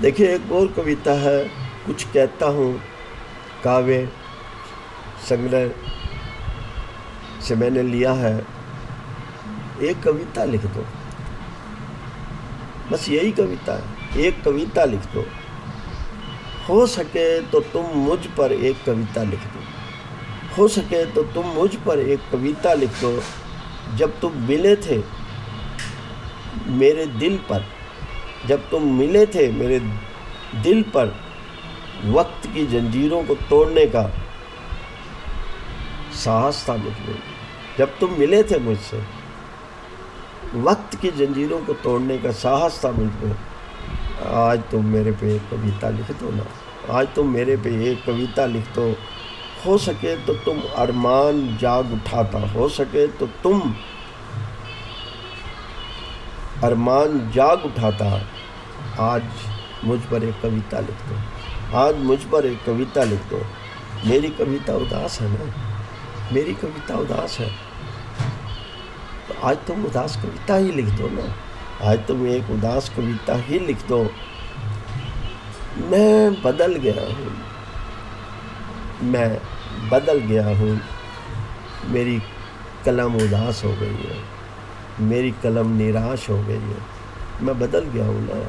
देखिए, एक और कविता है, कुछ कहता हूँ, काव्य संग्रह से मैंने लिया है। एक कविता लिख दो, बस यही कविता है, एक कविता लिख दो। हो सके तो तुम मुझ पर एक कविता लिख दो, हो सके तो तुम मुझ पर एक कविता लिख दो। जब तुम मिले थे मेरे दिल पर, जब तुम मिले थे मेरे दिल पर, वक्त की जंजीरों को तोड़ने का साहस था मुझ में। जब तुम मिले थे मुझसे, वक्त की जंजीरों को तोड़ने का साहस था मुझ में। आज तुम मेरे पे एक कविता लिख दो ना, आज तुम मेरे पे एक कविता लिख दो। हो सके तो तुम अरमान जाग उठाता, हो सके तो तुम अरमान जाग उठाता। आज मुझ पर एक कविता लिख दो, आज मुझ पर एक कविता लिख दो। मेरी कविता उदास है ना, मेरी कविता उदास है, तो आज तुम उदास कविता ही लिख दो ना, आज तुम एक उदास कविता ही लिख दो। मैं बदल गया हूँ, मैं बदल गया हूँ, मेरी कलम उदास हो गई है, मेरी कलम निराश हो गई है। मैं बदल गया हूँ ना,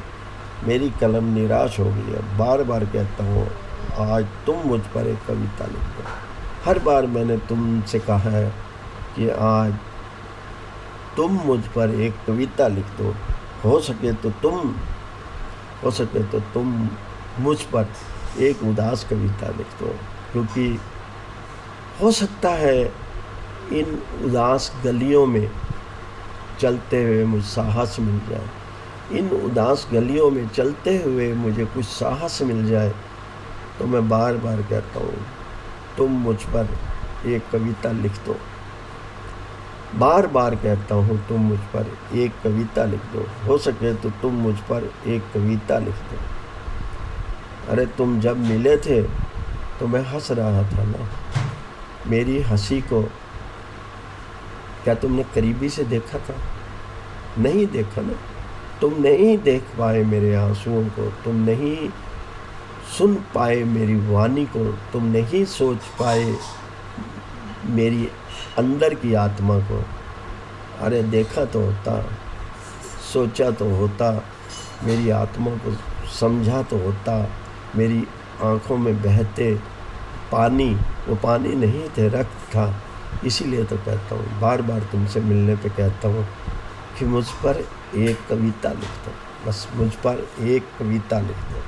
मेरी कलम निराश हो गई है। बार बार कहता हूँ आज तुम मुझ पर एक कविता लिख दो। हर बार मैंने तुमसे कहा है कि आज तुम मुझ पर एक कविता लिख दो। हो सके तो तुम मुझ पर एक उदास कविता लिख दो, क्योंकि हो सकता है इन उदास गलियों में चलते हुए मुझे साहस मिल जाए, इन उदास गलियों में चलते हुए मुझे कुछ साहस मिल जाए। तो मैं बार बार कहता हूँ तुम मुझ पर एक कविता लिख दो, बार बार कहता हूँ तुम मुझ पर एक कविता लिख दो। हो सके तो तुम मुझ पर एक कविता लिख दो। अरे तुम जब मिले थे तो मैं हंस रहा था ना, मेरी हंसी को क्या तुमने करीबी से देखा था? नहीं देखा ना, तुम नहीं देख पाए मेरे आंसुओं को, तुम नहीं सुन पाए मेरी वाणी को, तुम नहीं सोच पाए मेरी अंदर की आत्मा को। अरे देखा तो होता, सोचा तो होता, मेरी आत्मा को समझा तो होता। मेरी आँखों में बहते पानी, वो पानी नहीं थे, रक्त था। इसीलिए तो कहता हूँ, बार बार तुमसे मिलने पे कहता हूँ कि मुझ पर एक कविता लिख दो, बस मुझ पर एक कविता लिख दो।